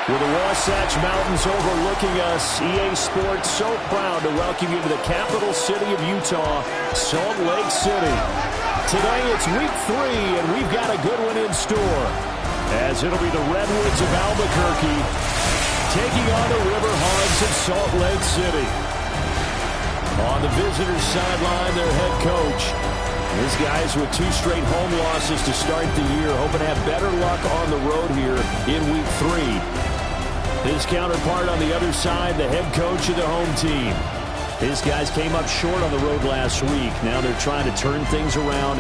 With the Wasatch Mountains overlooking us, EA Sports so proud to welcome you to the capital city of Utah, Salt Lake City. Today it's week 3, and we've got a good one in store, as it'll be the Redwoods of Albuquerque taking on the Riverhogs of Salt Lake City. On the visitors' sideline, their head coach. These guys with 2 straight home losses to start the year, hoping to have better luck on the road here in week 3. His counterpart on the other side, the head coach of the home team. His guys came up short on the road last week. Now they're trying to turn things around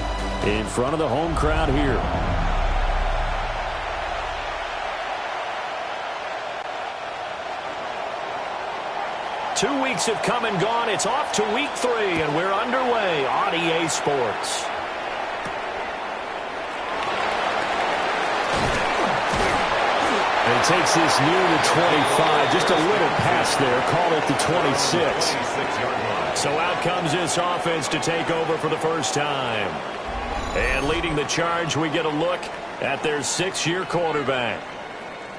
in front of the home crowd here. Two weeks have come and gone. It's off to week 3, and we're underway on EA Sports. And he takes this near the 25. Just a little pass there. Call it the 26. So out comes this offense to take over for the first time. And leading the charge, we get a look at their 6-year quarterback.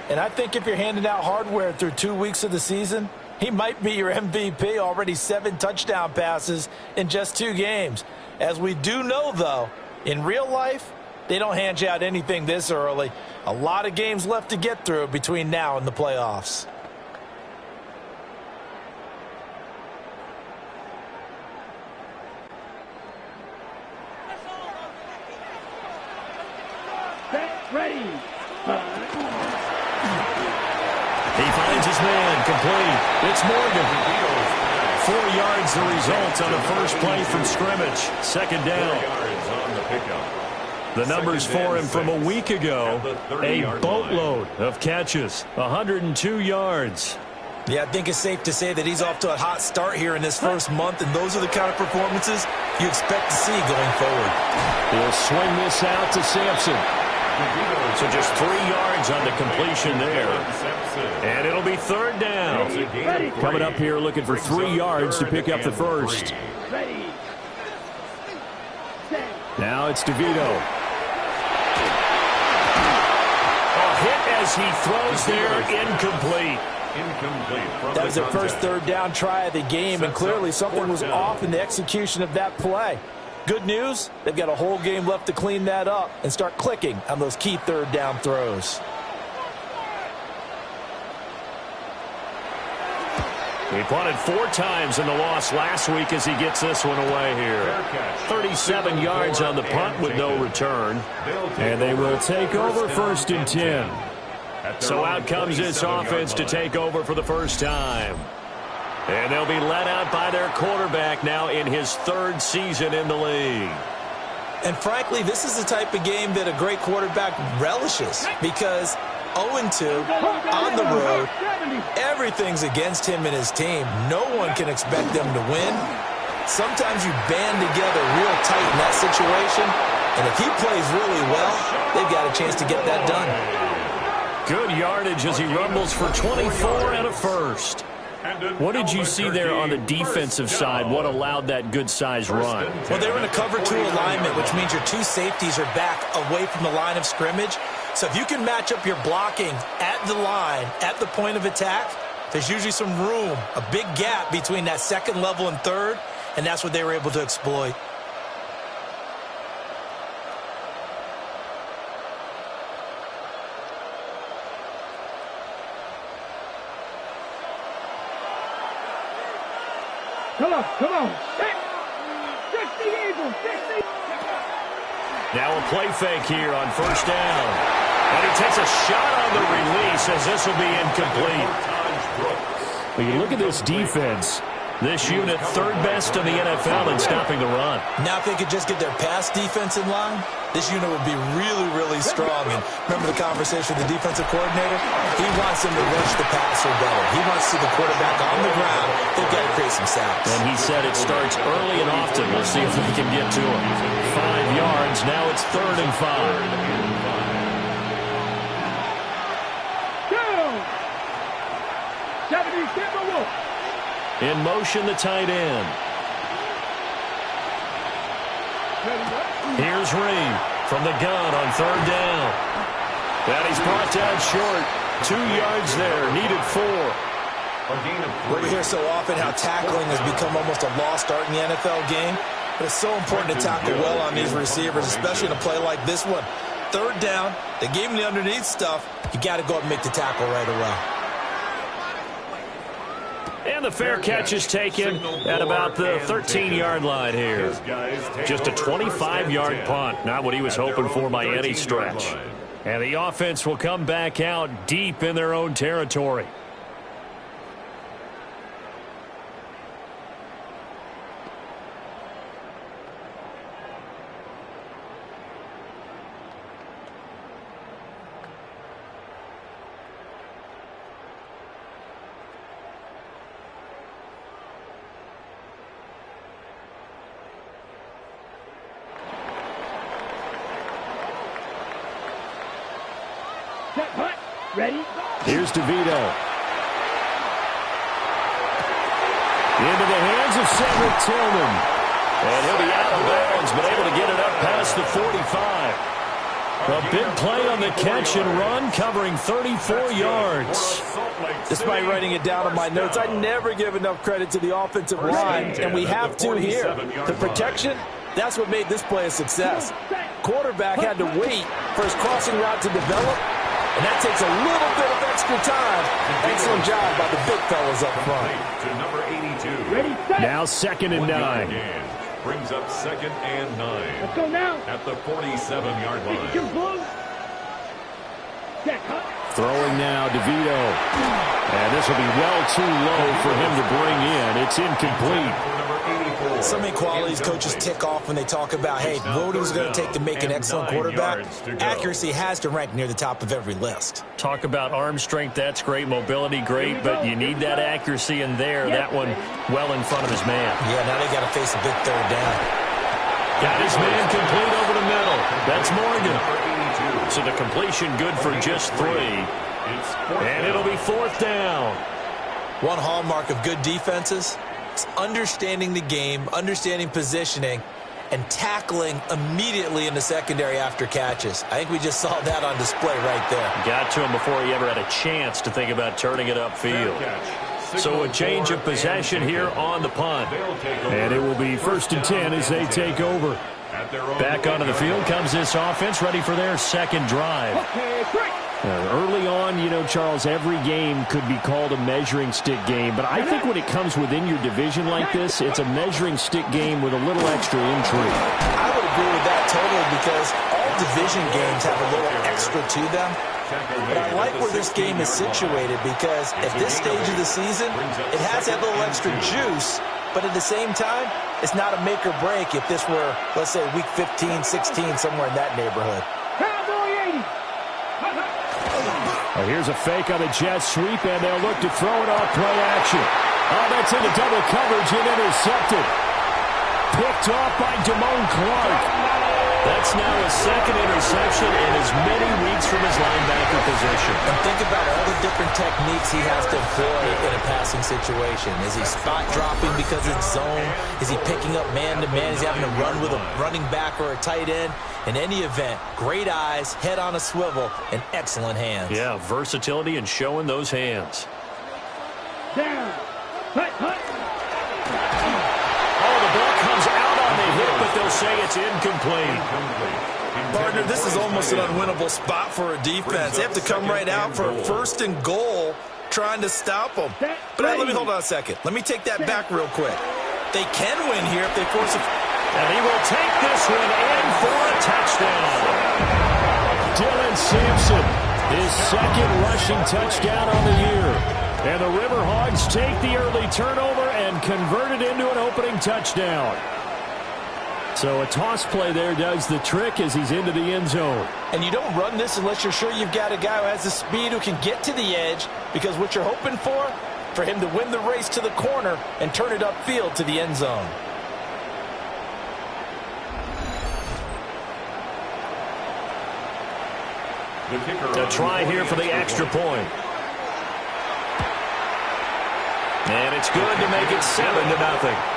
And I think if you're handing out hardware through 2 weeks of the season, he might be your MVP. Already 7 touchdown passes in just 2 games. As we do know, though, in real life, they don't hand you out anything this early. A lot of games left to get through between now and the playoffs. Ready. He finds his man, complete. It's Morgan. 4 yards the result on the first play from scrimmage. Second down. 4 yards on the pickup. The numbers for him from a week ago, a boatload of catches, 102 yards. Yeah, I think it's safe to say that he's off to a hot start here in this first month, and those are the kind of performances you expect to see going forward. He'll swing this out to Sampson. So just 3 yards on the completion there. And it'll be third down. Coming up here looking for 3 yards to pick up the first. Now it's DeVito. A hit as he throws there, incomplete. That was their first third down try of the game, and clearly something was off in the execution of that play. Good news, they've got a whole game left to clean that up and start clicking on those key third down throws. He punted 4 times in the loss last week as he gets this one away here. 37 yards on the punt with no return. And they will take over first and 10. So out comes this offense to take over for the first time. And they'll be led out by their quarterback now in his 3rd season in the league. And frankly, this is the type of game that a great quarterback relishes, because 0-2 on the road, everything's against him and his team. No one can expect them to win. Sometimes you band together real tight in that situation, and if he plays really well, they've got a chance to get that done. Good yardage as he rumbles for 24 and a first. What did you see there on the defensive side? What allowed that good-sized run? Well, they were in a cover 2 alignment, which means your 2 safeties are back away from the line of scrimmage. So if you can match up your blocking at the line, at the point of attack, there's usually some room, a big gap between that second level and third, and that's what they were able to exploit. Come on. 60 Eagles, 60. Now a play fake here on first down. And he takes a shot on the release as this will be incomplete. When you look at this defense, this unit 3rd best in the NFL in stopping the run. Now if they could just get their pass defense in line, this unit would be really, really strong. And remember the conversation with the defensive coordinator? He wants them to rush the passer better. He wants to see the quarterback on the ground. They've got to create some sacks. And he said it starts early and often. We'll see if we can get to him. 5 yards. Now it's 3rd and 5. In motion, the tight end. Here's Reed from the gun on 3rd down. And he's brought down short. 2 yards there, needed 4. We hear so often how tackling has become almost a lost art in the NFL game. But it's so important to tackle well on these receivers, especially in a play like this one. 3rd down, they gave him the underneath stuff. You got to go up and make the tackle right away. And the fair catch is taken at about the 13-yard line here. Just a 25-yard punt, not what he was hoping for by any stretch. And the offense will come back out deep in their own territory. Ready? Here's DeVito. Into the hands of Cedric Tillman. And he'll be out of bounds, but able to get it up past the 45. A big play on the catch and run, covering 34 yards. Despite writing it down on my notes, I never give enough credit to the offensive line, and we have to here. The protection, that's what made this play a success. Quarterback had to wait for his crossing route to develop, and that takes a little bit of extra time. Excellent job by the big fellas up front. To number 82. Ready, set. Now 2nd and 9. Brings up 2nd and 9. Let's go now. At the 47-yard line. Your blow. Set, cut. Throwing now, DeVito. And this will be well too low for him to bring in. It's incomplete. So many qualities coaches tick off when they talk about, hey, what is it going to take to make an excellent quarterback? Accuracy has to rank near the top of every list. Talk about arm strength, that's great. Mobility, great. But you need that accuracy in there. That one well in front of his man. Yeah, now they got to face a big 3rd down. Got his man complete over the middle. That's Morgan. So the completion good for just 3. And it'll be 4th down. One hallmark of good defenses is understanding the game, understanding positioning, and tackling immediately in the secondary after catches. I think we just saw that on display right there. Got to him before he ever had a chance to think about turning it upfield. So a change of possession here on the punt. And it will be 1st and 10 as they take over. Back onto the field comes this offense, ready for their 2nd drive. Early on, you know, Charles, every game could be called a measuring stick game. But I think when it comes within your division like this, it's a measuring stick game with a little extra intrigue. I would agree with that totally because all division games have a little extra to them. But I like where this game is situated because at this stage of the season, it has that little extra juice. But at the same time, it's not a make or break if this were, let's say, week 15, 16, somewhere in that neighborhood. Here's a fake on the jet sweep, and they'll look to throw it off play action. Oh, that's into double coverage and intercepted. Picked off by Damone Clark. That's now his 2nd interception in as many weeks from his linebacker position. And think about all the different techniques he has to employ in a passing situation. Is he spot dropping because it's zone? Is he picking up man-to-man? Is he having to run with a running back or a tight end? In any event, great eyes, head on a swivel, and excellent hands. Yeah, versatility and showing those hands. Down. Hut, hut. Oh, the ball comes out on the hit, but they'll say it's incomplete. Partner, this is almost an unwinnable spot for a defense. They have to come right out for a 1st and goal trying to stop them. But let me hold on a second. Let me take that back real quick. They can win here if they force a... And he will take this one in for a touchdown. Dylan Sampson, his 2nd rushing touchdown on the year. And the Riverhogs take the early turnover and convert it into an opening touchdown. So a toss play there does the trick as he's into the end zone. And you don't run this unless you're sure you've got a guy who has the speed who can get to the edge, because what you're hoping for him to win the race to the corner and turn it upfield to the end zone. A try here for the extra point. And it's good to make it 7-0.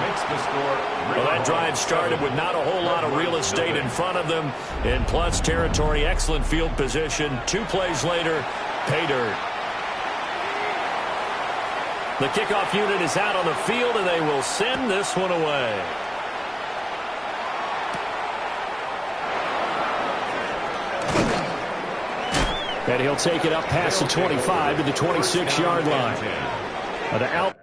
Makes the score. Well, that drive started with not a whole lot of real estate in front of them in plus territory. Excellent field position. 2 plays later, Pay dirt. The kickoff unit is out on the field, and they will send this one away. And he'll take it up past the 25 to the 26-yard line. The out.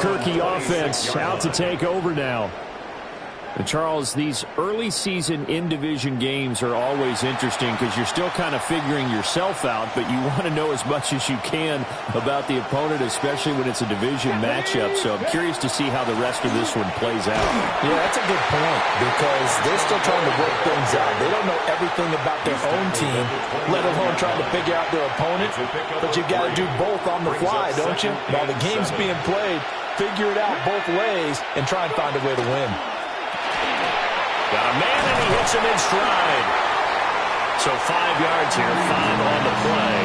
Albuquerque offense out to take over now. And Charles, these early season in-division games are always interesting because you're still kind of figuring yourself out, but you want to know as much as you can about the opponent, especially when it's a division matchup. So I'm curious to see how the rest of this one plays out. Yeah, that's a good point because they're still trying to work things out. They don't know everything about their own team, let alone trying to figure out their opponent. But you've got to do both on the fly, don't you? While the game's being played, figure it out both ways and try and find a way to win. Got a man, and he hits him in stride. So 5 yards here, 5 on the play.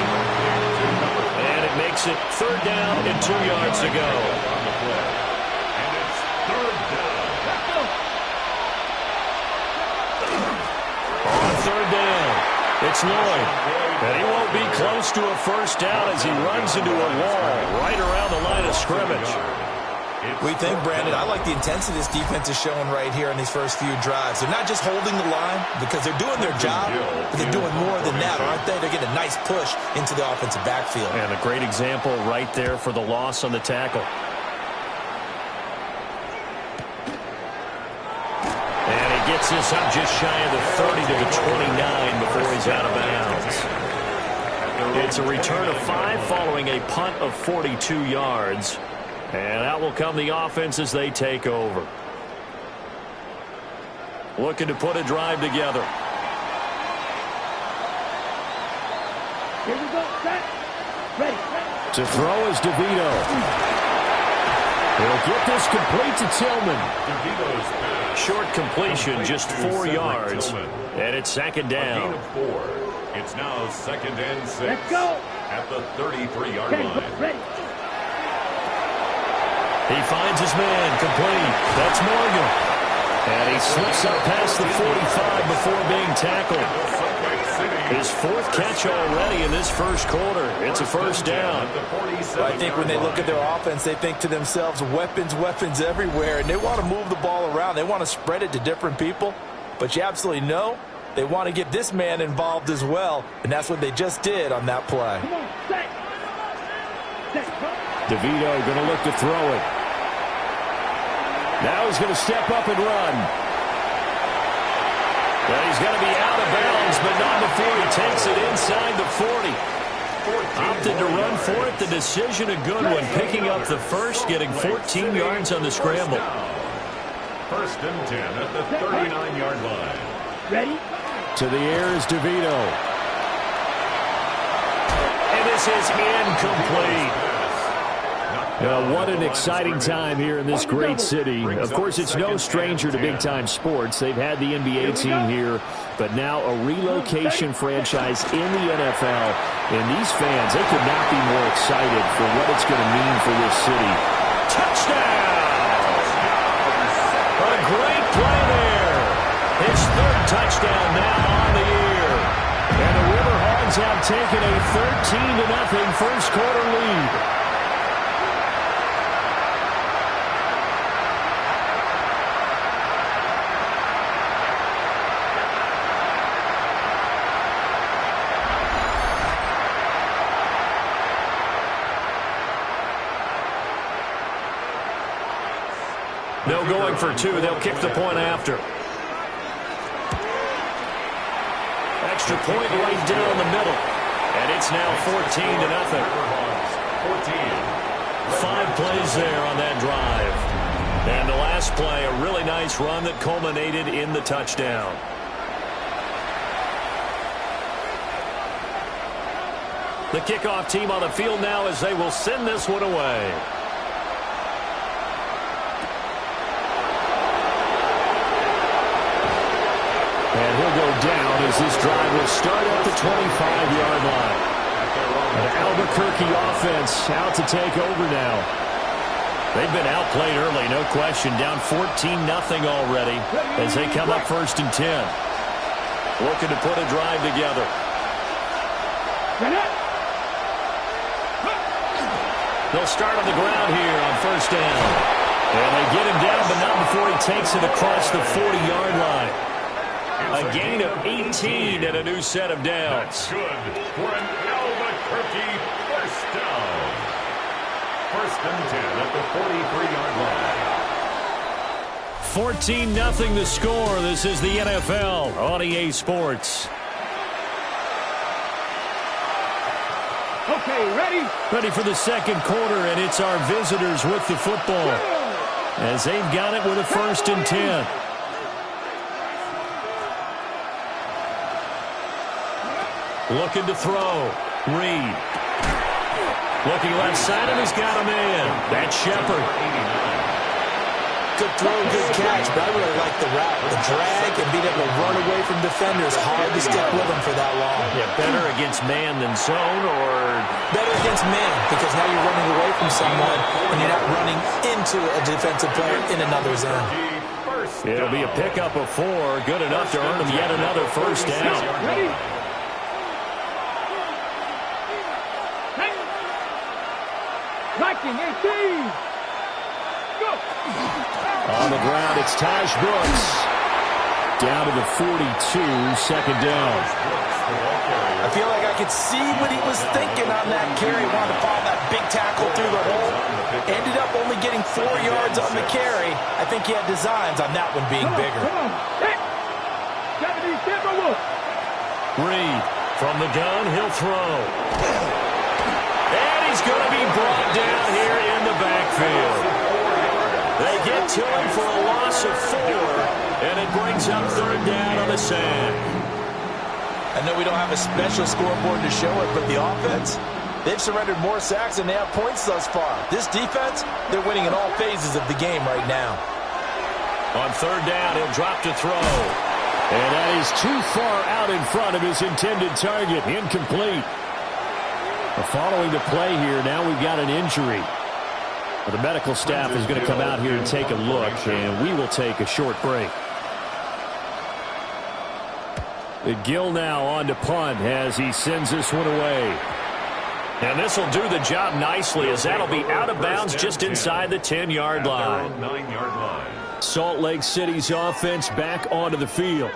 And it makes it 3rd down and 2 yards to go. And it's 3rd down. On 3rd down, it's Lloyd. And he won't be close to a first down as he runs into a wall right around the line of scrimmage. We think, Brandon, I like the intensity this defense is showing right here in these first few drives. They're not just holding the line because they're doing their job, but they're doing more than that, aren't they? They're getting a nice push into the offensive backfield. And a great example right there for the loss on the tackle. And he gets this up just shy of the 30 to the 29 before he's out of bounds. It's a return of 5 following a punt of 42 yards. And out will come the offense as they take over. Looking to put a drive together. Here we go. Set. Ready. To throw is DeVito. He'll get this complete to Tillman. Short completion, just 4 yards. And it's 2nd down. A gain of 4. It's now 2nd and 6. Let's go. At the 33-yard Okay, line. ready. He finds his man, complete. That's Morgan. And he slips up past the 45 before being tackled. His 4th catch already in this first quarter. It's a first down. I think when they look at their offense, they think to themselves, weapons, weapons everywhere, and they want to move the ball around. They want to spread it to different people, but you absolutely know they want to get this man involved as well, and that's what they just did on that play. Come on. Set. Set. DeVito going to look to throw it. Now he's going to step up and run. Well, he's going to be out of bounds, but not before he takes it inside the 40. Opted to run for it. The decision a good one, picking up the first, getting 14 yards on the scramble. 1st and 10 at the 39-yard line. Ready. To the air is DeVito. And this is incomplete. Now, what an exciting time here in this great city. Of course, it's no stranger to big-time sports. They've had the NBA team here, but now a relocation franchise in the NFL. And these fans, they could not be more excited for what it's going to mean for this city. Touchdown! A great play there. His 3rd touchdown now on the year. And the Riverhawks have taken a 13-0 first quarter lead. No going for 2. They'll kick the point after. Extra point right down the middle. And it's now 14-0. 5 plays there on that drive. And the last play, a really nice run that culminated in the touchdown. The kickoff team on the field now as they will send this one away. And he'll go down as this drive will start at the 25-yard line. The Albuquerque offense out to take over now. They've been outplayed early, no question. Down 14-0 already as they come up 1st and 10. Looking to put a drive together. They'll start on the ground here on 1st down. And they get him down, but not before he takes it across the 40-yard line. A gain of 18 and a new set of downs. That's good for an Albuquerque first down. 1st and 10 at the 43-yard line. 14-0 the score. This is the NFL on EA Sports. Okay, ready? Ready for the second quarter, and it's our visitors with the football as they've got it with a 1st and 10. Looking to throw. Reed. Looking left side, and he's got him in. That's Shepard. Good throw, good catch, but I really like the route. The drag and being able to run away from defenders. Hard to stick with them for that long. Yeah, better against man than zone, or? Better against man, because now you're running away from someone and you're not running into a defensive player in another zone. It'll be a pickup of 4. Good enough to earn him yet another 1st down. Ready? Tracking 18. Go. On the ground, it's Taj Brooks. Down to the 42, 2nd down. I feel like I could see what he was thinking on that carry. Wanted to follow that big tackle through the hole. Ended up only getting 4 yards on the carry. I think he had designs on that one being bigger. Come on. Hey. Reed from the gun, he'll throw. And he's going to be brought down here in the backfield. They get to him for a loss of 4, and it brings up 3rd down on the sack. I know we don't have a special scoreboard to show it, but the offense, they've surrendered more sacks than they have points thus far. This defense, they're winning in all phases of the game right now. On 3rd down, he'll drop to throw. And that is too far out in front of his intended target. Incomplete. Following the play here, now we've got an injury. The medical staff is going to come out here and take a look, and we will take a short break. Gill now on to punt as he sends this one away. And this will do the job nicely, as that'll be out of bounds just inside the 10-yard line. Salt Lake City's offense back onto the field.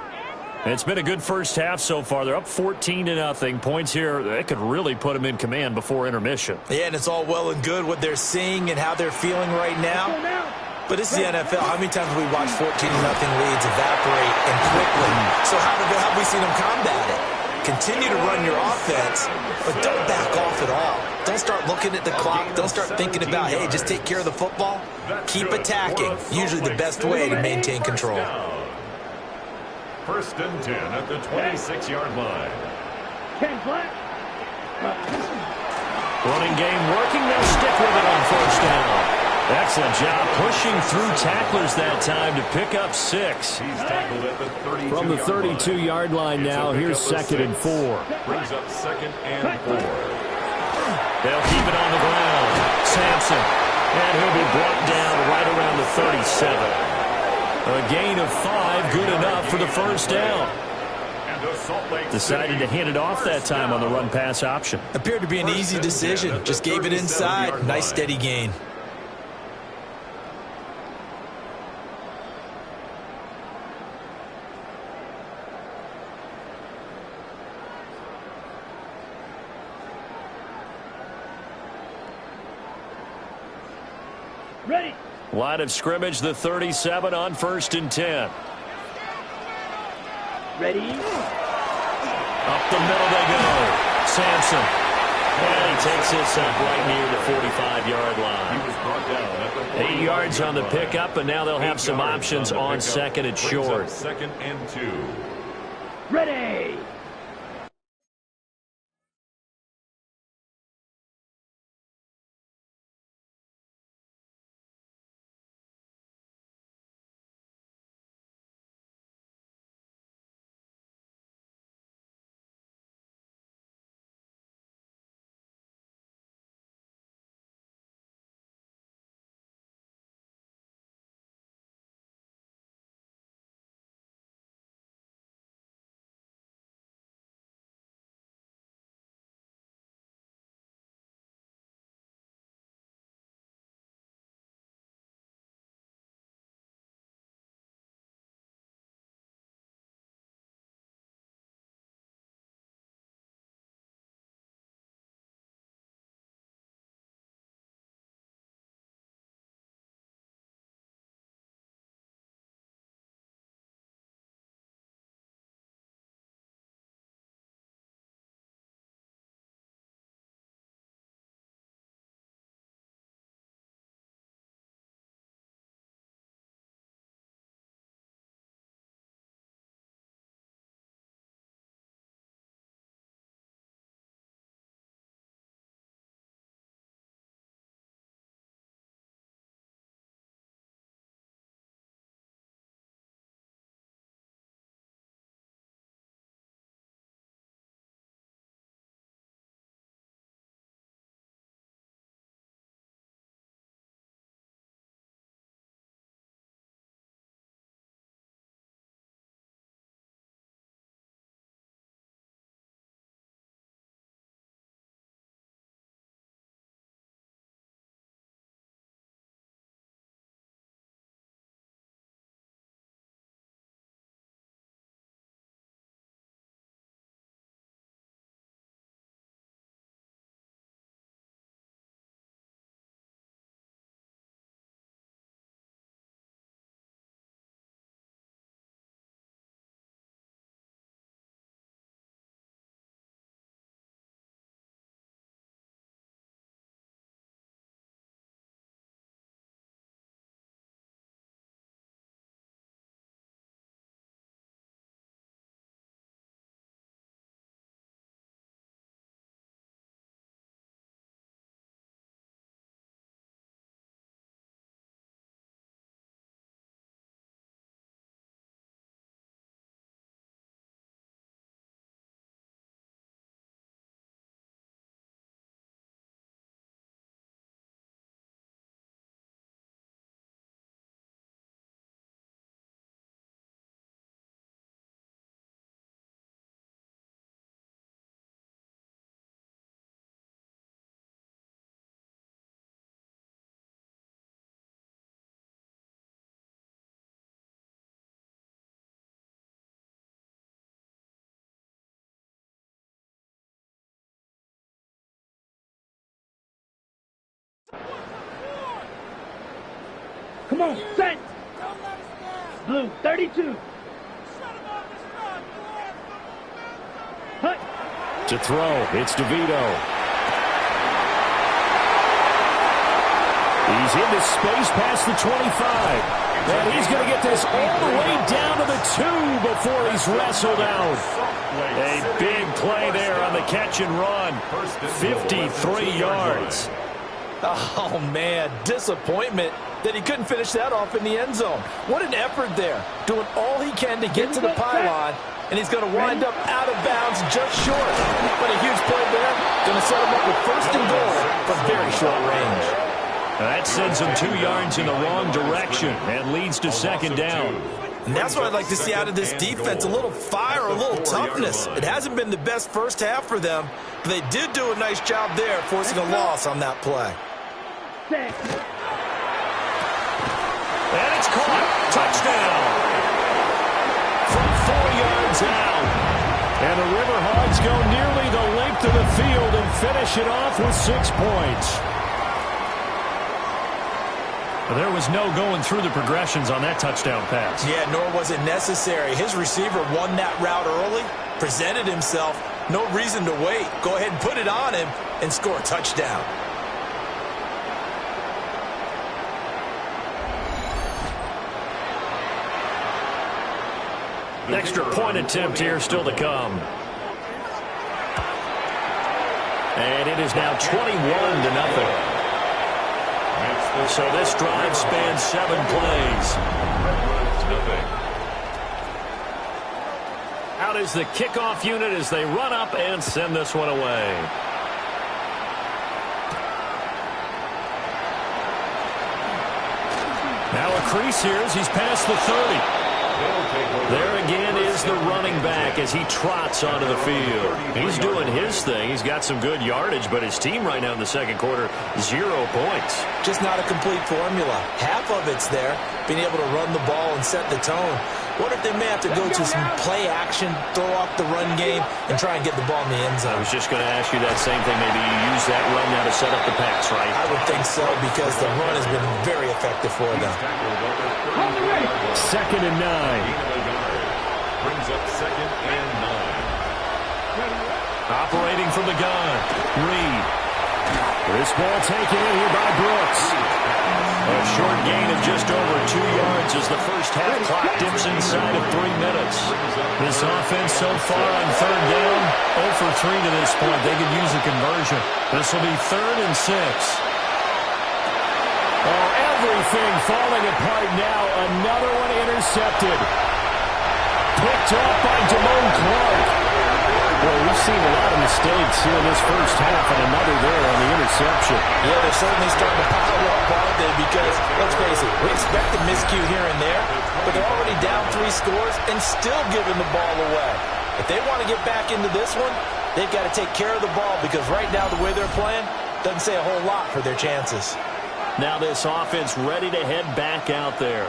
And it's been a good first half so far. They're up 14-0. Points here, they could really put them in command before intermission. Yeah, and it's all well and good what they're seeing and how they're feeling right now. But this is the NFL. How many times have we watched 14-0 leads evaporate and quickly? So how have we seen them combat it? Continue to run your offense, but don't back off at all. Don't start looking at the clock. Don't start thinking about, hey, just take care of the football. Keep attacking. Usually the best way to maintain control. 1st and 10 at the 26-yard line. 10 flat. Running game working. They'll stick with it on 1st down. Excellent job pushing through tacklers that time to pick up 6. He's tackled at the 32-yard From the 32-yard line now, here's 2nd and 4. Brings up 2nd and 4. They'll keep it on the ground. Sampson. And he'll be brought down right around the 37. A gain of 5, good enough for the 1st down. Decided to hand it off that time on the run-pass option. Appeared to be an easy decision. Just gave it inside. Nice steady gain. Ready. Line of scrimmage, the 37 on 1st and 10. Ready. Up the middle they go. Sampson. And he takes this up right near the 45-yard line. He was brought down at the 8 yards on the pickup, and now they'll have some options on 2nd and short. 2nd and 2. Ready. Come on, set. Blue, 32. Hut. To throw, it's DeVito. He's into space past the 25. And he's going to get this all the way down to the 2 before he's wrestled out. A big play there on the catch and run. 53 yards. Oh, man, disappointment that he couldn't finish that off in the end zone. What an effort there, doing all he can to get to the pylon, and he's going to wind up out of bounds just short. But a huge play there, going to set him up with first and goal from very short range. That sends him 2 yards in the wrong direction and leads to second down. And that's what I'd like to see out of this defense, a little fire, a little toughness. It hasn't been the best first half for them, but they did do a nice job there, forcing a loss on that play. And it's caught. Touchdown. From 4 yards out. And the Riverhogs go nearly the length of the field and finish it off with 6 points. There was no going through the progressions on that touchdown pass. Yeah, nor was it necessary. His receiver won that route early, presented himself. No reason to wait. Go ahead and put it on him and score a touchdown. Extra point attempt here still to come. And it is now 21-0. So this drive spans 7 plays. Out is the kickoff unit as they run up and send this one away. Now a crease here as he's past the 30. There again is the running back as he trots onto the field. He's doing his thing. He's got some good yardage, but his team right now in the second quarter, 0 points. Just not a complete formula. Half of it's there, being able to run the ball and set the tone. What if they may have to go to some play action, throw off the run game, and try and get the ball in the end zone? I was just going to ask you that same thing. Maybe you use that run now to set up the pass, right? I would think so, because the run has been very effective for them. 2nd and 9. Brings up 2nd and 9. Operating from the gun, Reed. This ball taken in here by Brooks. A short gain of just over 2 yards as the first half clock dips inside of 3 minutes. This offense so far on 3rd down, 0 for 3 to this point. They could use a conversion. This will be 3rd and 6. Oh, everything falling apart now. Another one intercepted. Picked up by Damone Clark. Well, we've seen a lot of mistakes here in this first half, and another there on the interception. Yeah, they're certainly starting to pile up, aren't they? Because, let's face it, we expect a miscue here and there, but they're already down 3 scores and still giving the ball away. If they want to get back into this one, they've got to take care of the ball, because right now the way they're playing doesn't say a whole lot for their chances. Now this offense ready to head back out there.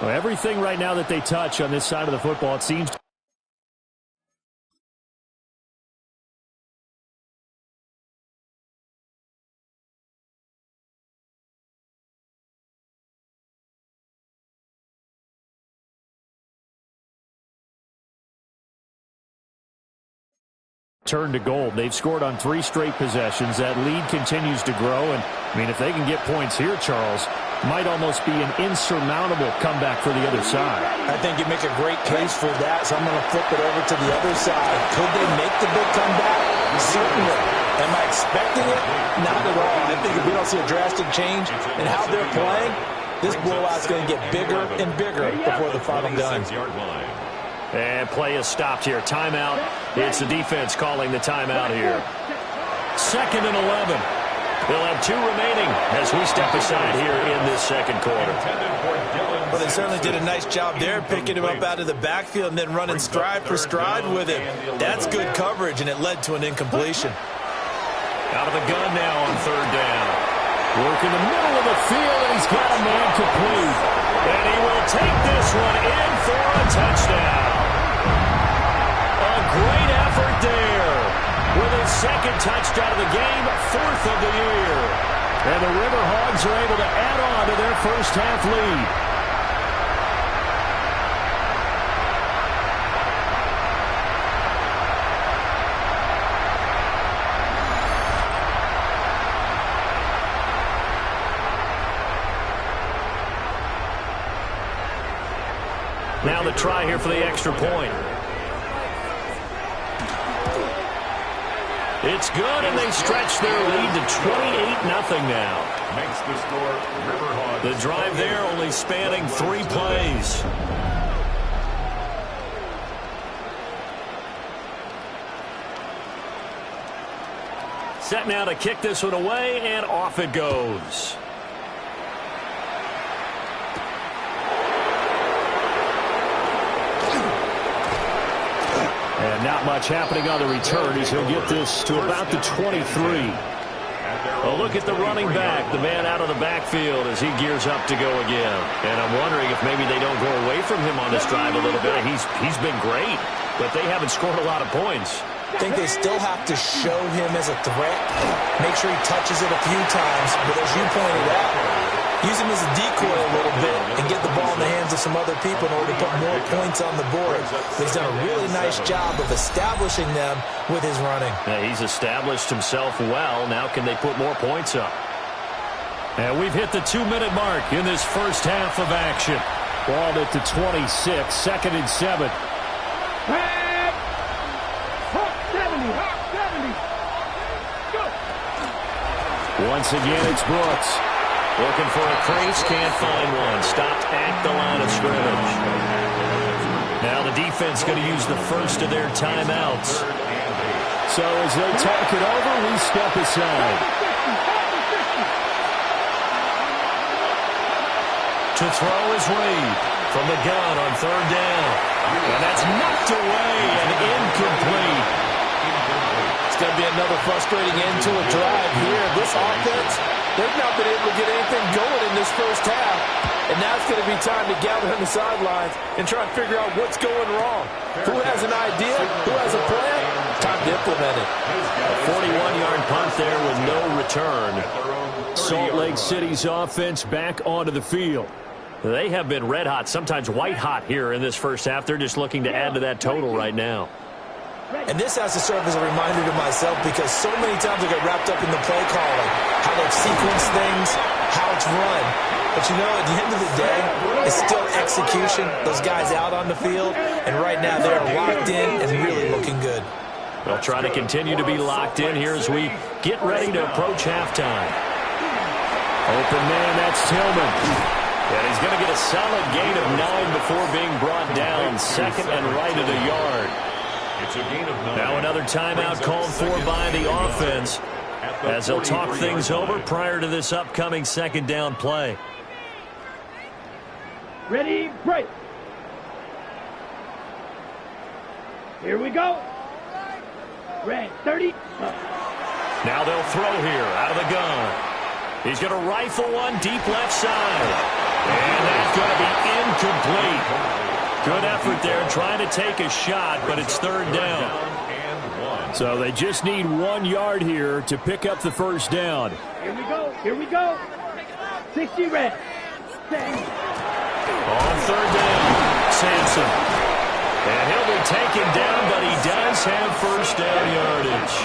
Well, everything right now that they touch on this side of the football, it seems to turn to gold. They've scored on 3 straight possessions. That lead continues to grow, and I mean, if they can get points here, Charles, might almost be an insurmountable comeback for the other side. I think you make a great case for that, so I'm going to flip it over to the other side. Could they make the big comeback? Certainly. Am I expecting it? Not at all. I think if we don't see a drastic change in how they're playing, this blowout's going to get bigger and bigger before the final done. And play is stopped here. Timeout. It's the defense calling the timeout here. 2nd and 11. They'll have 2 remaining as we step aside here in this second quarter. Well, they certainly did a nice job there, picking him up out of the backfield and then running stride for stride with him. That's good coverage, and it led to an incompletion. Out of the gun now on 3rd down. Work in the middle of the field, and he's got a man complete. And he will take this one in for a touchdown. A great effort there. With his 2nd touchdown of the game, 4th of the year. And the Riverhogs are able to add on to their first half lead. Now the try here for the extra point. It's good, and they stretch their lead to 28-0 now. Makes the score Riverhogs. The drive there only spanning 3 plays. Set now to kick this one away, and off it goes. And not much happening on the return as he'll get this to about the 23. A look at the running back, the man out of the backfield as he gears up to go again. And I'm wondering if maybe they don't go away from him on this drive a little bit. He's been great, but they haven't scored a lot of points. I think they still have to show him as a threat. Make sure he touches it a few times, but as you pointed out, use him as a decoy a little bit and get the ball in the hands of some other people in order to put more points on the board. He's done a really nice job of establishing them with his running. Yeah, he's established himself well. Now can they put more points up? And we've hit the 2-minute mark in this first half of action. Ball at the 26, 2nd and 7. Once again, it's Brooks. Looking for a crease, can't find one. Stopped at the line of scrimmage. Now the defense going to use the first of their timeouts. So as they talk it over, we step aside. To throw is Reed from the gun on 3rd down. And that's knocked away and incomplete. It's going to be another frustrating end to a drive here. This offense, they've not been able to get anything going in this first half. And now it's going to be time to gather on the sidelines and try and figure out what's going wrong. Who has an idea? Who has a plan? Time to implement it. A 41-yard punt there with no return. Salt Lake City's offense back onto the field. They have been red hot, sometimes white hot here in this first half. They're just looking to add to that total right now. And this has to serve as a reminder to myself because so many times I get wrapped up in the play calling, how they sequence things, how it's run. But, you know, at the end of the day, it's still execution. Those guys out on the field, and right now they're locked in and really looking good. They'll try to continue to be locked in here as we get ready to approach halftime. Open man, that's Tillman. And he's going to get a solid gain of 9 before being brought down. 2nd and right at a yard. Now another timeout called for by the offense as they'll talk things over prior to this upcoming 2nd down play. Ready, break. Here we go. Red 30. Now they'll throw here out of the gun. He's going to rifle one deep left side. And that's going to be incomplete. Good effort there trying to take a shot, but it's 3rd down. So they just need 1 yard here to pick up the first down. Here we go. Here we go. 60 red. On 3rd down, Sampson. And he'll be taken down, but he does have first down yardage.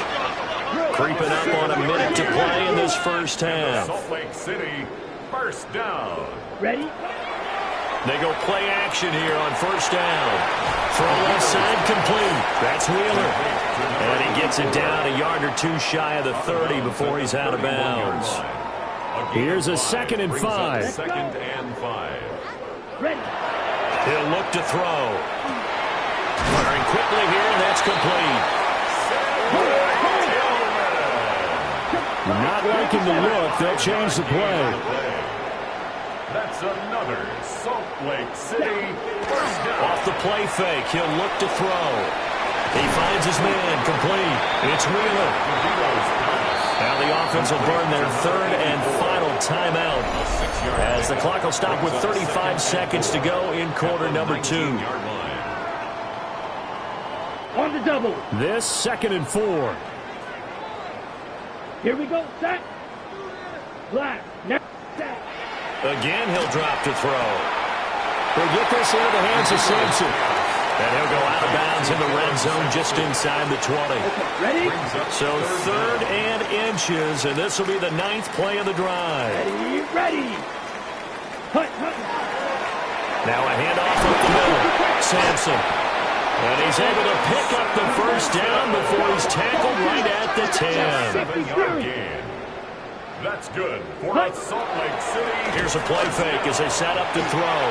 Creeping up on a minute to play in this first half. Salt Lake City, first down. Ready? They go play action here on first down. Throw left side complete. That's Wheeler. And he gets it down a yard or 2 shy of the 30 before he's out of bounds. Here's a 2nd and 5. 2nd and 5. Ready. He'll look to throw. Firing quickly here, and that's complete. Not liking the look. They'll change the play. That's another Salt Lake City first down. Off the play fake, he'll look to throw. He finds his man, complete. It's Wheeler. Now the offense will burn their 3rd and final timeout as the clock will stop with 35 seconds to go in quarter number 2. On the double. This 2nd and 4. Here we go. Set. Black. Again, he'll drop to throw. He'll get this into the hands of Sampson. And he'll go out of bounds in the red zone just inside the 20. Okay, ready? So 3rd and inches, and this will be the 9th play of the drive. Ready. Hunt. Now a handoff up the middle. Sampson. And he's able to pick up the first down before he's tackled right at the 10. 7-yard gain. That's good for Salt Lake City. Here's a play fake as they set up to throw.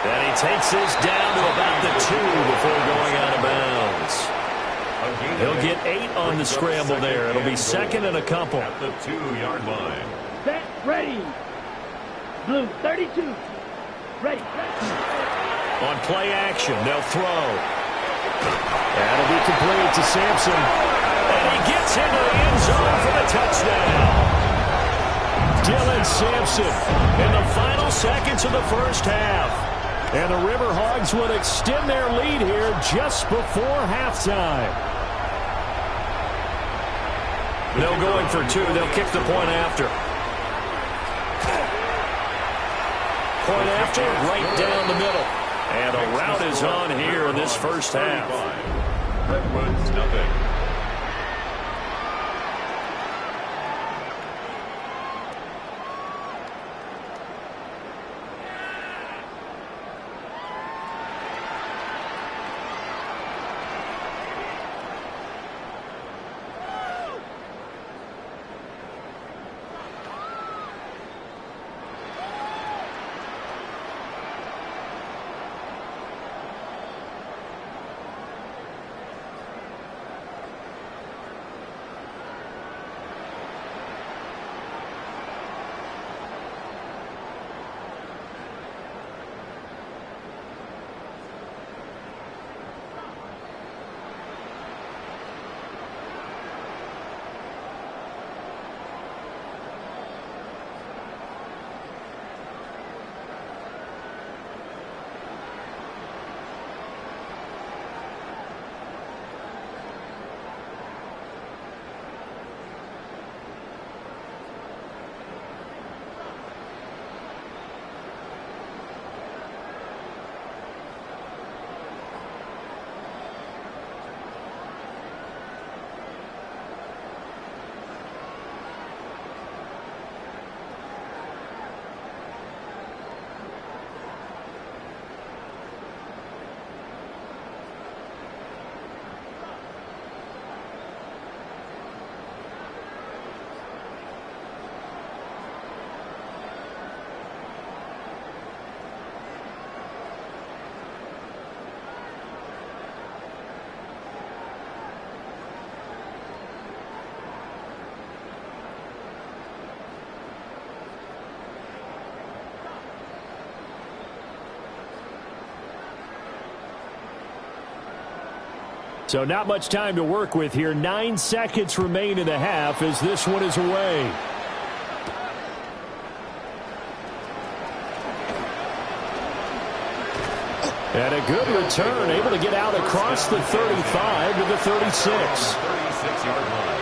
And he takes this down to about the 2 before going out of bounds. He'll get 8 on the scramble there. It'll be 2nd and a couple. At the 2-yard line. Set, ready. Blue, 32. Ready. On play action, they'll throw. That'll be complete to Sampson. And he gets into the end zone for the touchdown. Dylan Sampson in the final seconds of the first half. And the Riverhogs would extend their lead here just before halftime. No going for 2. They'll kick the point after. Point after, right down the middle. And a rout is on here in this first half. Redwoods, nothing. So not much time to work with here. 9 seconds remain in the half as this one is away. And a good return, able to get out across the 35 to the 36. 36-yard line.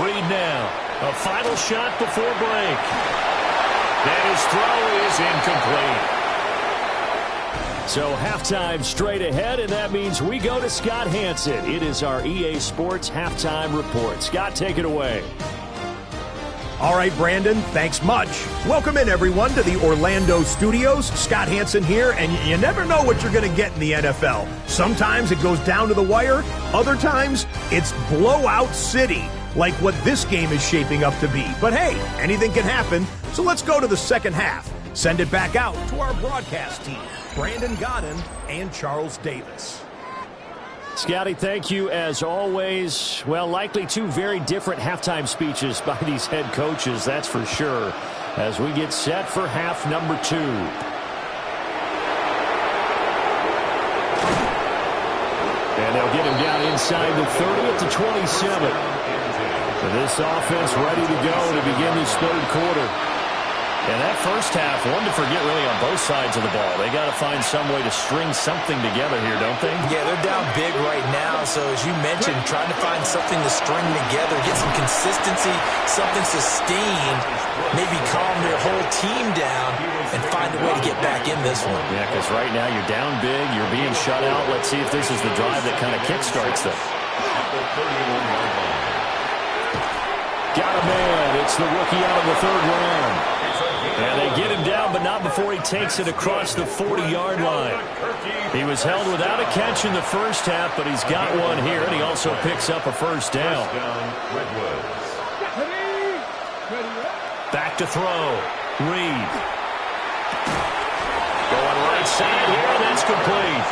Reed now. A final shot before break. And his throw is incomplete. So halftime straight ahead, and that means we go to Scott Hanson. It is our EA Sports halftime report. Scott, take it away. All right, Brandon, thanks much. Welcome in, everyone, to the Orlando studios. Scott Hanson here, and you never know what you're going to get in the NFL. Sometimes it goes down to the wire. Other times, it's blowout city, like what this game is shaping up to be. But hey, anything can happen, so let's go to the second half. Send it back out to our broadcast team, Brandon Godden and Charles Davis. Scotty, thank you as always. Well, likely two very different halftime speeches by these head coaches, that's for sure, as we get set for half number 2. And they'll get him down inside the 30 at the 27. And this offense ready to go to begin this third quarter. And that first half, one to forget really on both sides of the ball. They got to find some way to string something together here, don't they? Yeah, they're down big right now. So as you mentioned, trying to find something to string together, get some consistency, something sustained, maybe calm their whole team down and find a way to get back in this one. Yeah, because right now you're down big, you're being shut out. Let's see if this is the drive that kind of kickstarts them. Got a man. It's the rookie out of the third round. And they get him down, but not before he takes it across the 40-yard line. He was held without a catch in the first half, but he's got one here, and he also picks up a first down. Back to throw. Reed. Going right side here, and that's complete.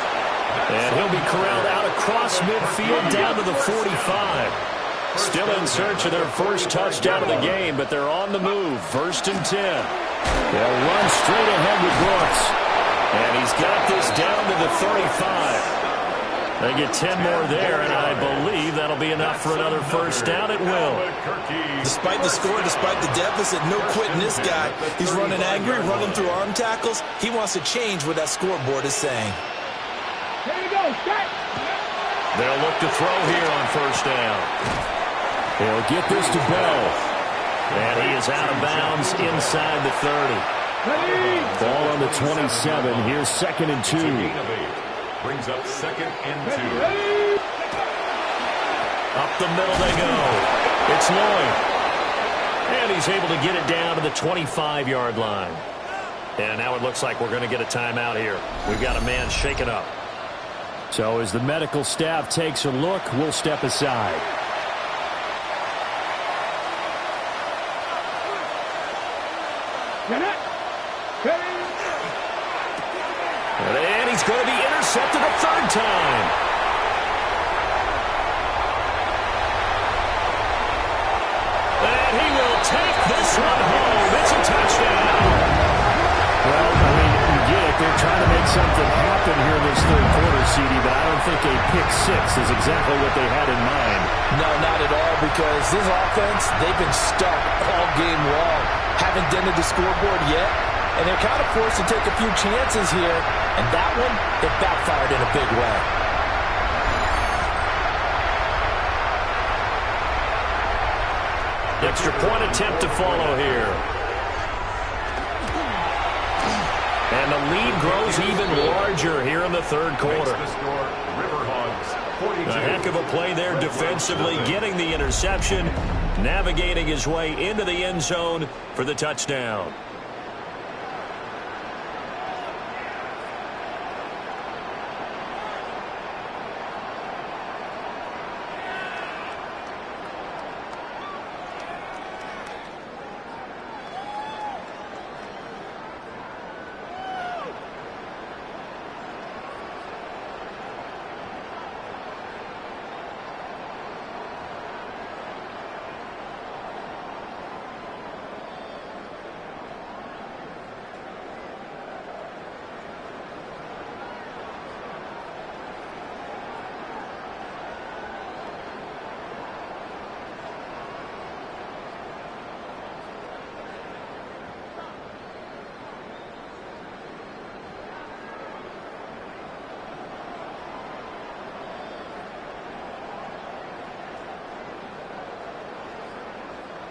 And he'll be corralled out across midfield down to the 45. Still in search of their first touchdown of the game, but they're on the move. 1st and 10. They'll run straight ahead with Brooks. And he's got this down to the 35. They get 10 more there, and I believe that'll be enough for another first down. It will. Despite the score, despite the deficit, no quitting this guy. He's running angry, running through arm tackles. He wants to change what that scoreboard is saying. Here you go, set. They'll look to throw here on first down. He'll get this to Bell. And he is out of bounds inside the 30. Ball on the 27. Here's 2nd and 2. Brings up 2nd and 2. Up the middle they go. It's Lloyd. And he's able to get it down to the 25-yard line. And now it looks like we're going to get a timeout here. We've got a man shaken up. So as the medical staff takes a look, we'll step aside. And he's going to be intercepted a third time. And he will take this one home. It's a touchdown. Well, I mean, you get it. They're trying to make something happen here in this third quarter, CD, but I don't think a pick six is exactly what they had in mind. No, not at all, because this offense, they've been stuck all game long. Haven't dented the scoreboard yet, and they're kind of forced to take a few chances here, and that one, it backfired in a big way. Extra point attempt to follow here. And the lead grows even larger here in the third quarter. A heck of a play there defensively, getting the interception, navigating his way into the end zone for the touchdown.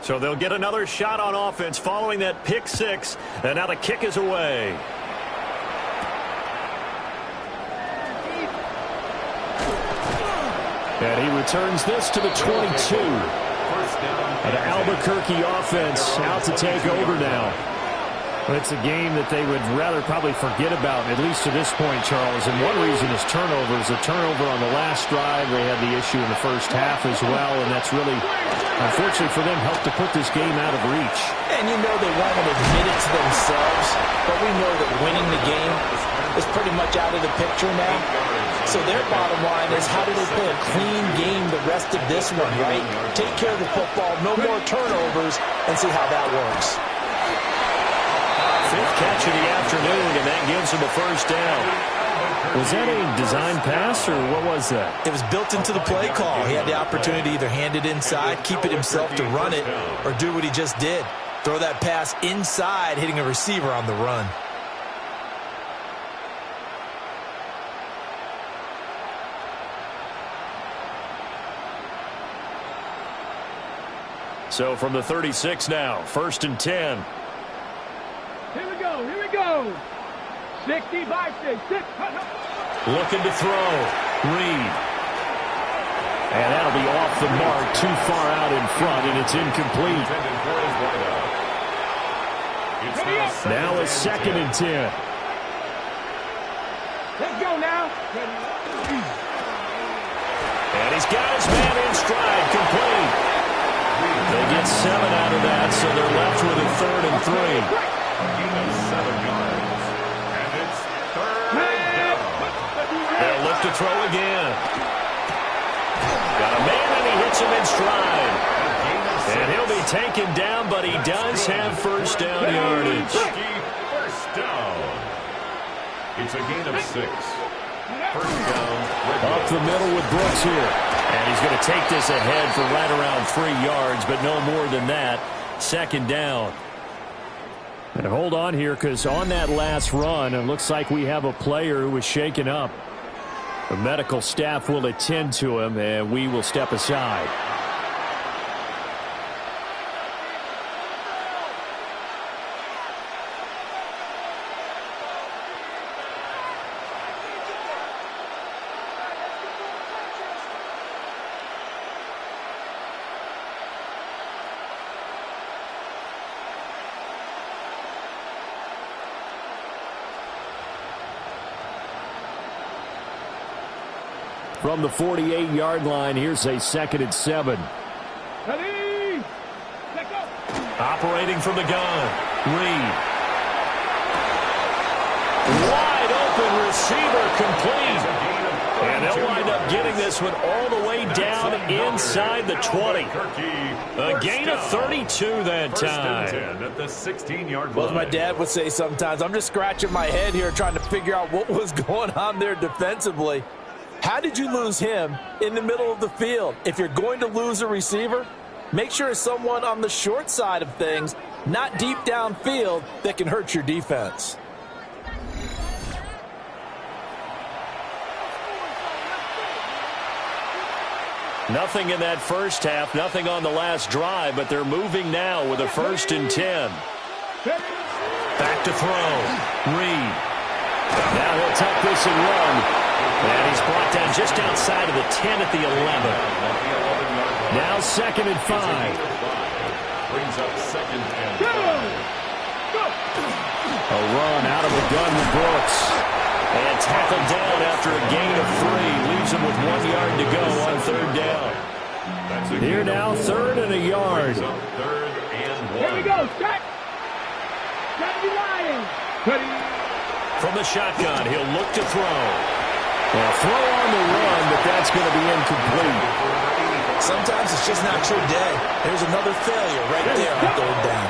So they'll get another shot on offense following that pick six. And now the kick is away. And he returns this to the 22. An Albuquerque offense out to take over now. It's a game that they would rather probably forget about, at least to this point, Charles. And one reason is turnovers. A turnover on the last drive. They had the issue in the first half as well, and that's really, unfortunately for them, helped to put this game out of reach. And you know they won't admit it to themselves, but we know that winning the game is pretty much out of the picture now. So their bottom line is, how do they play a clean game the rest of this one, right? Take care of the football, no more turnovers, and see how that works. Fifth catch of the afternoon, and that gives him a first down. Was that a design pass, or what was that? It was built into the play call. He had the opportunity to either hand it inside, keep it himself to run it, or do what he just did. Throw that pass inside, hitting a receiver on the run. So from the 36 now, 1st and 10. Here we go, here we go. 65-6. Looking to throw. Reed. And that'll be off the mark, too far out in front, and it's incomplete. Now it's 2nd and 10. Let's go now. And he's got his man in stride, complete. They get 7 out of that, so they're left with a 3rd and 3. Gain of 7 yards. And it's 3rd down. They'll look to throw again. Got a man, and he hits him in stride. And he'll be taken down, but he does have 1st down yardage. First down. It's a gain of 6. 1st down. Up the middle with Brooks here. And he's going to take this ahead for right around 3 yards, but no more than that. 2nd down. And hold on here, because on that last run, it looks like we have a player who was shaken up. The medical staff will attend to him, and we will step aside. From the 48-yard line, here's a 2nd and 7. Ready? Let's go. Operating from the gun. Reed. Wide open receiver, complete. And they'll wind up getting this one all the way down inside the 20. A gain of 32 that time. 10 at the 16-yard line. Well, as my dad would say sometimes, I'm just scratching my head here trying to figure out what was going on there defensively. How did you lose him in the middle of the field? If you're going to lose a receiver, make sure it's someone on the short side of things, not deep downfield, that can hurt your defense. Nothing in that first half, nothing on the last drive, but they're moving now with a 1st and 10. Back to throw. Reed. Now he'll take this and run. And he's brought down just outside of the 10 at the 11. Now 2nd and 5. Brings up 2nd and 5. A run out of the gun with Brooks. And tackled down after a gain of 3. Leaves him with 1 yard to go on 3rd down. Here now, 3rd and a yard. 3rd and 1. Here we go. Start. Got to be lying. Ready? From the shotgun, he'll look to throw. Well, throw on the run, but that's going to be incomplete. Sometimes it's just not your day. There's another failure right there on 3rd down.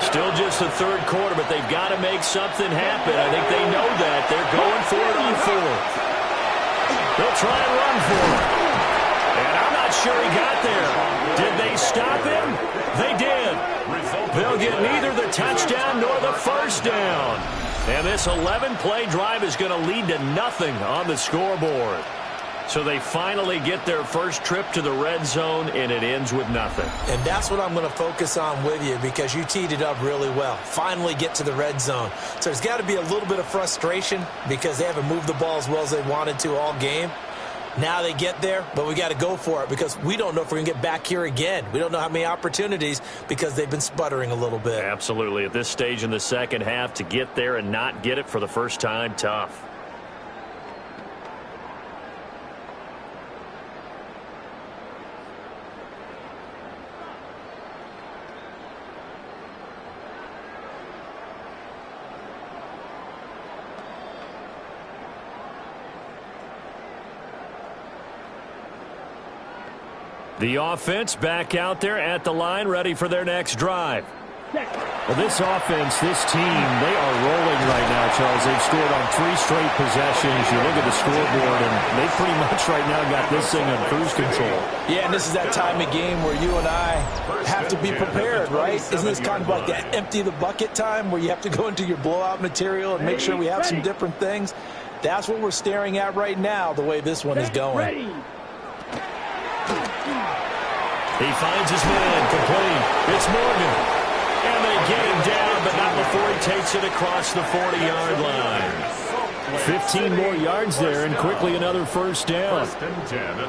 Still just the 3rd quarter, but they've got to make something happen. I think they know that. They're going for it on 4th. They'll try and run for it. And I'm not sure he got there. Did they stop him? They did. They'll get neither the touchdown nor the 1st down. And this 11-play drive is going to lead to nothing on the scoreboard. So they finally get their first trip to the red zone, and it ends with nothing. And that's what I'm going to focus on with you, because you teed it up really well. Finally get to the red zone. So there's got to be a little bit of frustration because they haven't moved the ball as well as they wanted to all game. Now they get there, but we got to go for it because we don't know if we're going to get back here again. We don't know how many opportunities because they've been sputtering a little bit. Absolutely. At this stage in the second half, to get there and not get it for the first time, tough. The offense back out there at the line, ready for their next drive. Well, this offense, this team, they are rolling right now, Charles. They've scored on 3 straight possessions. You look at the scoreboard, and they pretty much right now got this thing on cruise control. Yeah, and this is that time of game where you and I have to be prepared, right? Isn't this kind of like that empty the bucket time where you have to go into your blowout material and make sure we have some different things? That's what we're staring at right now, the way this one is going. He finds his man complete. It's Morgan. And they get him down, but not before he takes it across the 40-yard line. 15 more yards there, and quickly another first down.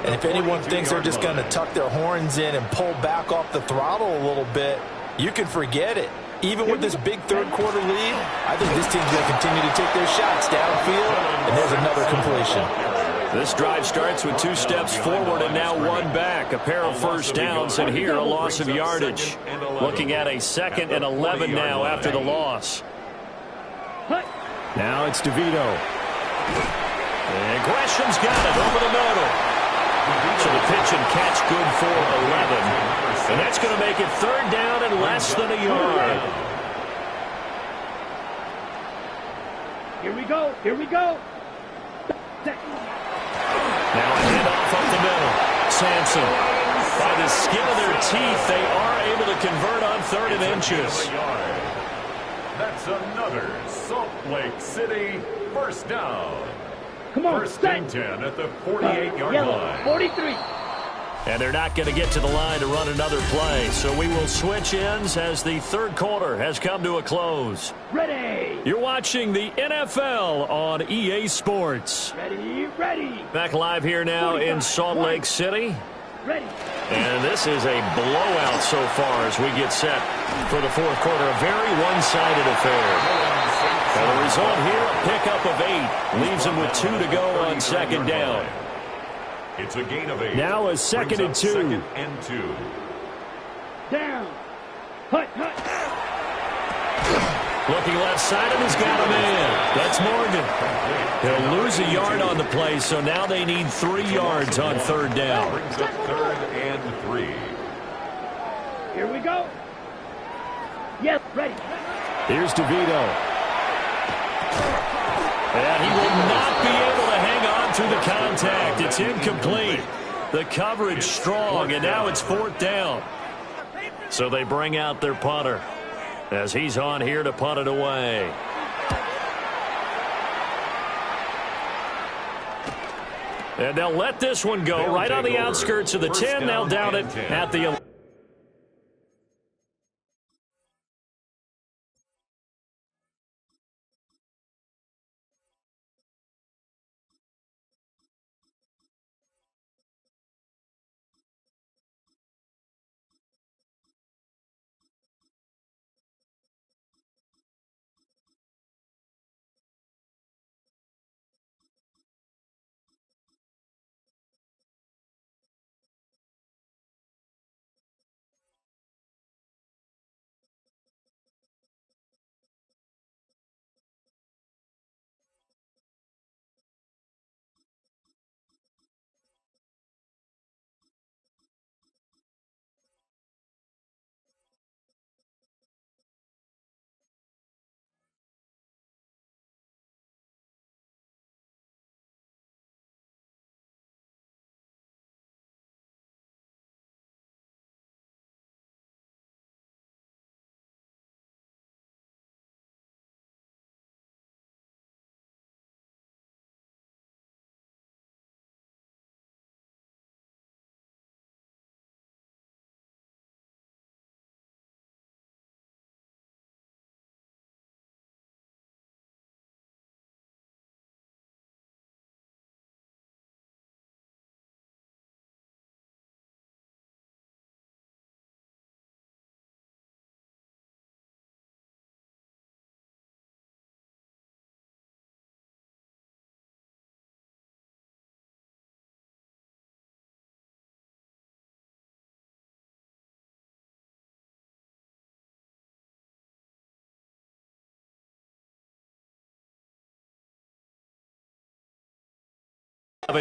And if anyone thinks they're just going to tuck their horns in and pull back off the throttle a little bit, you can forget it. Even with this big third-quarter lead, I think this team's going to continue to take their shots downfield, and there's another completion. This drive starts with 2 steps forward and now 1 back. A pair of first downs, and here a loss of yardage. Looking at a 2nd and 11 now after the loss. Now it's DeVito. And Gresham's got it over the middle. So the pitch and catch good for 11. And that's going to make it 3rd down and less than a yard. Here we go. Here we go. Now a handoff up the middle. Sampson. By the skin of their teeth, they are able to convert on 3rd and inches. That's another Salt Lake City first down. Come on, First and 10 at the 48-yard line. 43. And they're not going to get to the line to run another play. So we will switch ends as the 3rd quarter has come to a close. Ready. You're watching the NFL on EA Sports. Ready. Back live here now in Salt Lake City. Ready. And this is a blowout so far as we get set for the 4th quarter. A very one-sided affair. And the result here, a pickup of 8. Leaves them with 2 to go on 2nd down. It's a gain of 8. Now a 2nd and 2. 2nd and 2. Down. Hut. Looking left side, and he's got a man. That's Morgan. He'll lose a yard on the play, so now they need 3 yards on 3rd down. Brings up 3rd and 3. Here we go. Yes, ready. Here's DeVito. And he will not be able to hang on through the contact. It's incomplete. The coverage strong, and now it's 4th down. So they bring out their punter as he's on here to punt it away. And they'll let this one go right on the outskirts of the 10. They'll down it at the 11.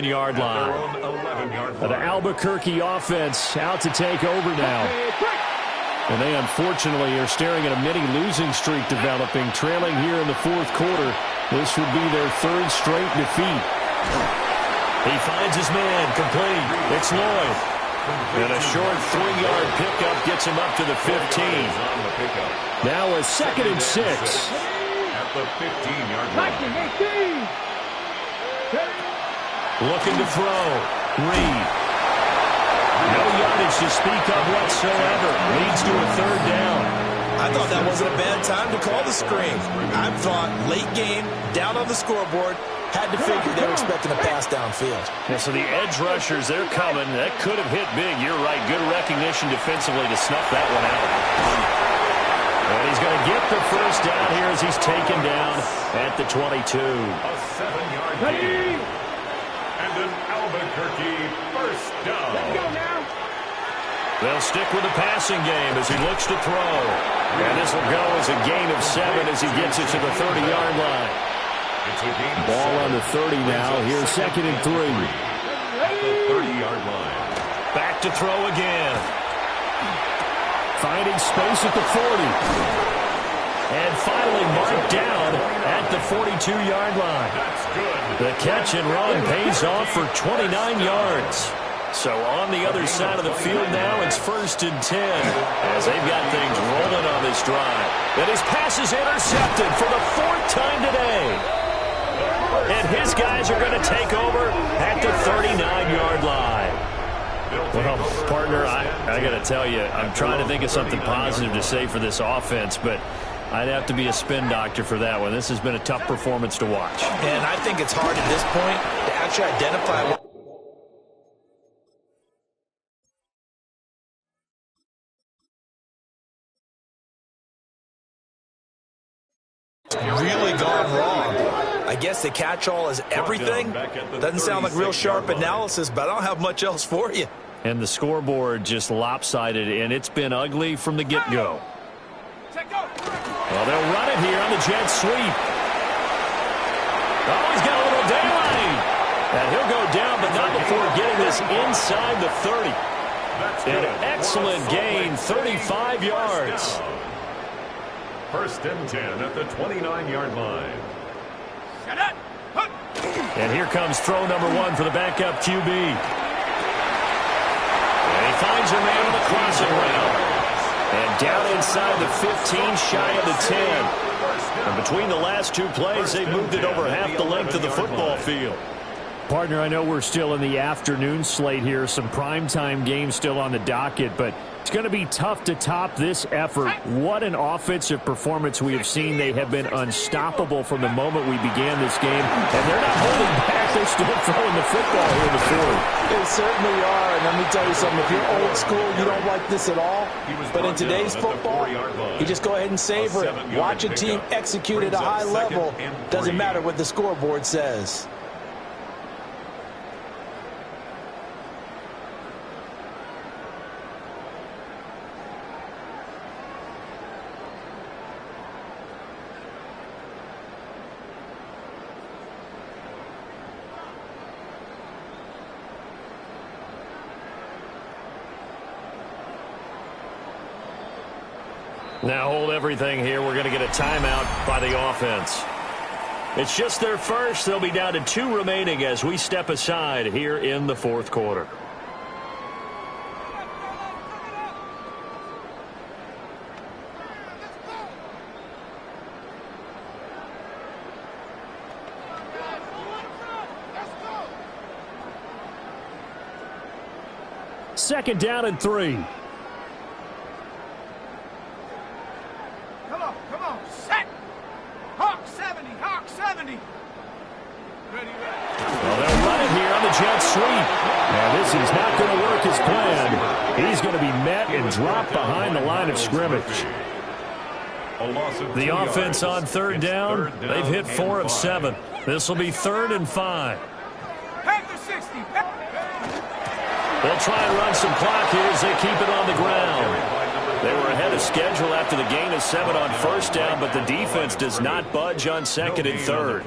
Yard line. The Albuquerque offense out to take over now. And they unfortunately are staring at a mini losing streak developing, trailing here in the fourth quarter. This would be their third straight defeat. He finds his man, complete. It's Lloyd. And a short 3-yard pickup gets him up to the 15. Now a 2nd and 6. At the 15-yard line. Looking to throw. Reed. No yardage to speak of whatsoever. Leads to a 3rd down. I thought that wasn't a bad time to call the screen. I thought late game, down on the scoreboard, had to figure they were expecting a pass downfield. Yeah, so the edge rushers, they're coming. That could have hit big. You're right. Good recognition defensively to snuff that one out. And he's going to get the first down here as he's taken down at the 22. A 7-yard gain. And an Albuquerque first down. Let's go now. They'll stick with the passing game as he looks to throw. And this will go as a gain of 7 as he gets it to the 30-yard line. Ball on the 30 now. Here's 2nd and 3. At the 30-yard line. Back to throw again. Finding space at the 40. And finally marked down at the 42-yard line. That's good. The catch and run pays off for 29 yards. So on the other side of the field now, it's 1st and 10 as they've got things rolling on this drive. And his pass is intercepted for the 4th time today. And his guys are going to take over at the 39-yard line. Well, partner, I got to tell you, I'm trying to think of something positive to say for this offense, but I'd have to be a spin doctor for that one. This has been a tough performance to watch. And I think it's hard at this point to actually identify what really gone wrong. I guess the catch-all is everything. Doesn't sound like real sharp analysis, but I don't have much else for you. And the scoreboard just lopsided, and it's been ugly from the get-go. Well, they'll run it here on the jet sweep. Oh, he's got a little daylight. And he'll go down, but not before getting this inside the 30. An excellent gain, 35 yards. 1st and 10 at the 29-yard line. And here comes throw number 1 for the backup QB. And he finds a man on the crossing route. And down inside the 15, shy of the 10. And between the last 2 plays, they moved it over half the length of the football field. Partner, I know we're still in the afternoon slate here. Some primetime games still on the docket, but it's going to be tough to top this effort. What an offensive performance we have seen. They have been unstoppable from the moment we began this game, and they're not holding back. They're still throwing the football here in the fourth. They certainly are, and let me tell you something. If you're old school, you don't like this at all. But in today's football, you just go ahead and savor it. Watch a team execute at a high level. Doesn't matter what the scoreboard says. Now hold everything here. We're going to get a timeout by the offense. It's just their first. They'll be down to 2 remaining as we step aside here in the fourth quarter. Second down and 3. Come on, set. Hawk 70, Hawk 70. Ready. Well, they'll run it here on the jet sweep. Now, this is not going to work as planned. He's going to be met and dropped behind the line of scrimmage. The offense on third down, they've hit 4 of 7. This will be 3rd and 5. Panther 60. They'll try and run some clock here as they keep it on the ground. They were ahead of schedule after the gain of 7 on first down, but the defense does not budge on 2nd and 3rd.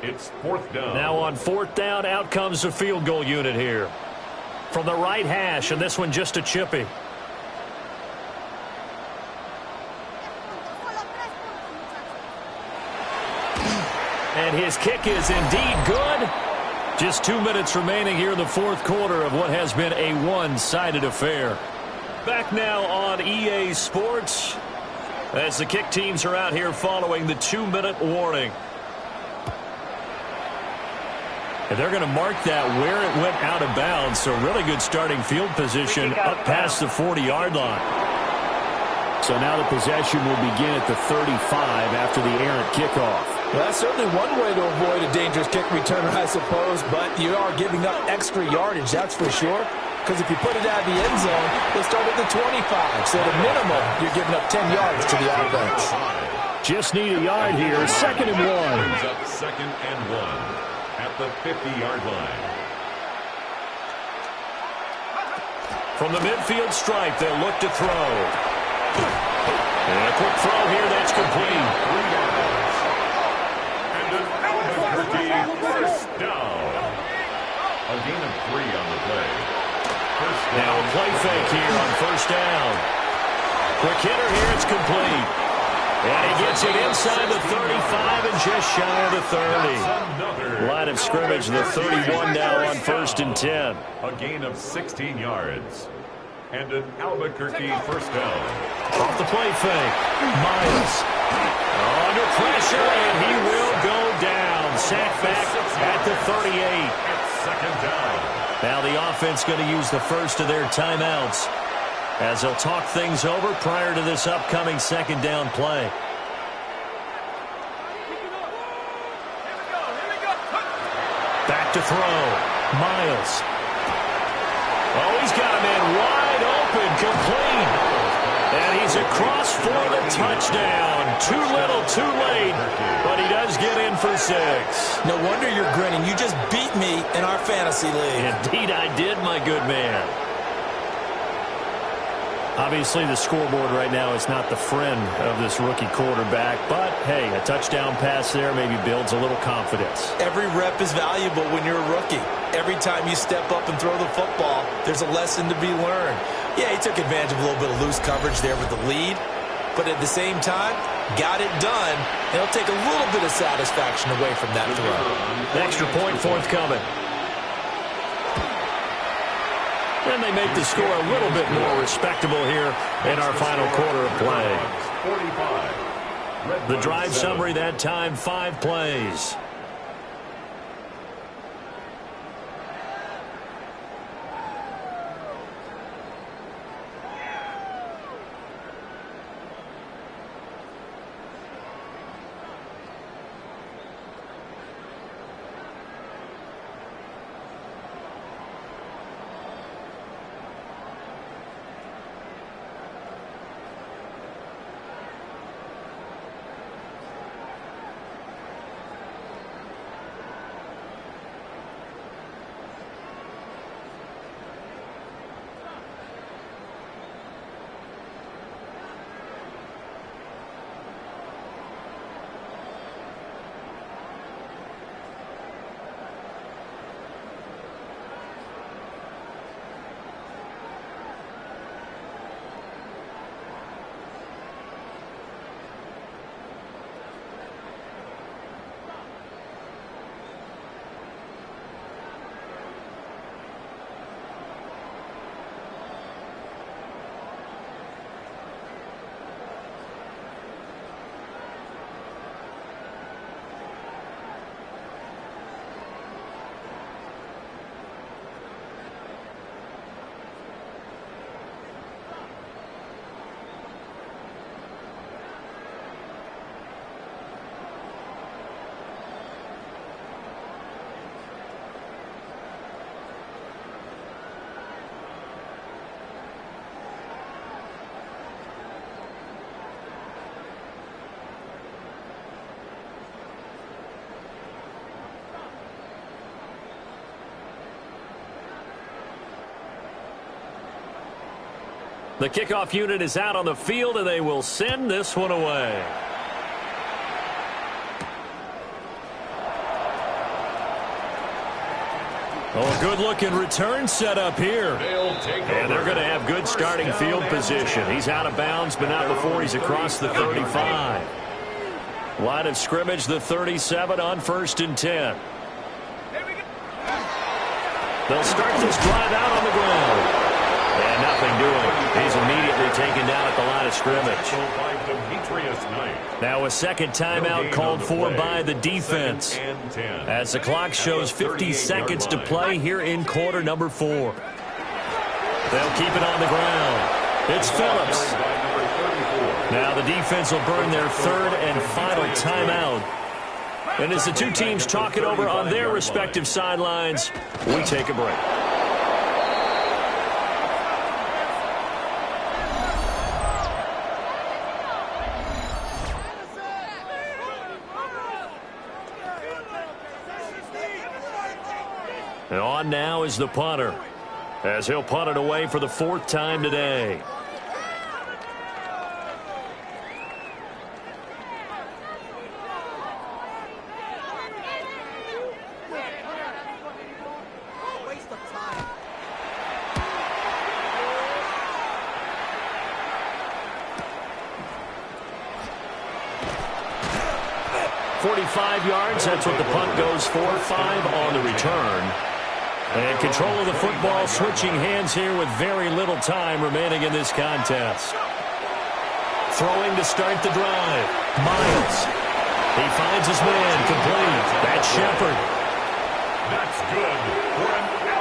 It's 4th down. Now on 4th down, out comes the field goal unit here. From the right hash, and this one just a chippy. And his kick is indeed good. Just 2 minutes remaining here in the fourth quarter of what has been a one-sided affair. Back now on EA Sports as the kick teams are out here following the 2-minute warning. And they're going to mark that where it went out of bounds. So really good starting field position up past the 40-yard line. So now the possession will begin at the 35 after the errant kickoff. Well, that's certainly one way to avoid a dangerous kick returner, I suppose, but you are giving up extra yardage, that's for sure. Because if you put it out of the end zone, they start at the 25. So at a minimum, you're giving up 10 yards to the offense. Just need a yard here. 2nd and 1. Up 2nd and 1 at the 50-yard line. From the midfield stripe, they'll look to throw. And a quick throw here, that's complete. 3 yards. And an Albuquerque first down. A gain of 3 on the play. First down. Now a play fake here on first down. Quick hitter here, it's complete. And he gets it inside the 35 and just shy of the 30. Line of scrimmage, the 31 now on 1st and 10. A gain of 16 yards. And an Albuquerque first down. Off the play fake. Miles. Under pressure, and he will go down. Sacked back at the 38. At 2nd down. Now the offense going to use the first of their timeouts as they'll talk things over prior to this upcoming 2nd down play. Back to throw. Miles. Oh, he's got a man wide open, complete. And he's across for the touchdown. Too little, too late, but he does get in for 6. No wonder you're grinning. You just beat me in our fantasy league. Indeed I did, my good man. Obviously, the scoreboard right now is not the friend of this rookie quarterback, but, hey, a touchdown pass there maybe builds a little confidence. Every rep is valuable when you're a rookie. Every time you step up and throw the football, there's a lesson to be learned. Yeah, he took advantage of a little bit of loose coverage there with the lead, but at the same time, got it done. He'll take a little bit of satisfaction away from that throw. Extra point forthcoming. And they make the score a little bit more respectable here in our final quarter of play. 45. The drive summary that time, 5 plays. The kickoff unit is out on the field, and they will send this one away. Oh, good-looking return set up here. And they're going to have good starting field position. He's out of bounds, but not before he's across the 35. Line of scrimmage, the 37 on 1st and 10. They'll start this drive out on the ground. And nothing doing. He's immediately taken down at the line of scrimmage. Now a second timeout called for by the defense. As the clock shows 50 seconds to play here in quarter number 4. They'll keep it on the ground. It's Phillips. Now the defense will burn their third and final timeout. And as the two teams talk it over on their respective sidelines, we take a break. And on now is the punter, as he'll punt it away for the 4th time today. Waste of time. 45 yards, that's what the punt goes for. 5 on the return. And control of the football switching hands here with very little time remaining in this contest. Throwing to start the drive. Miles. He finds his man complete. That's Shepard. That's good for an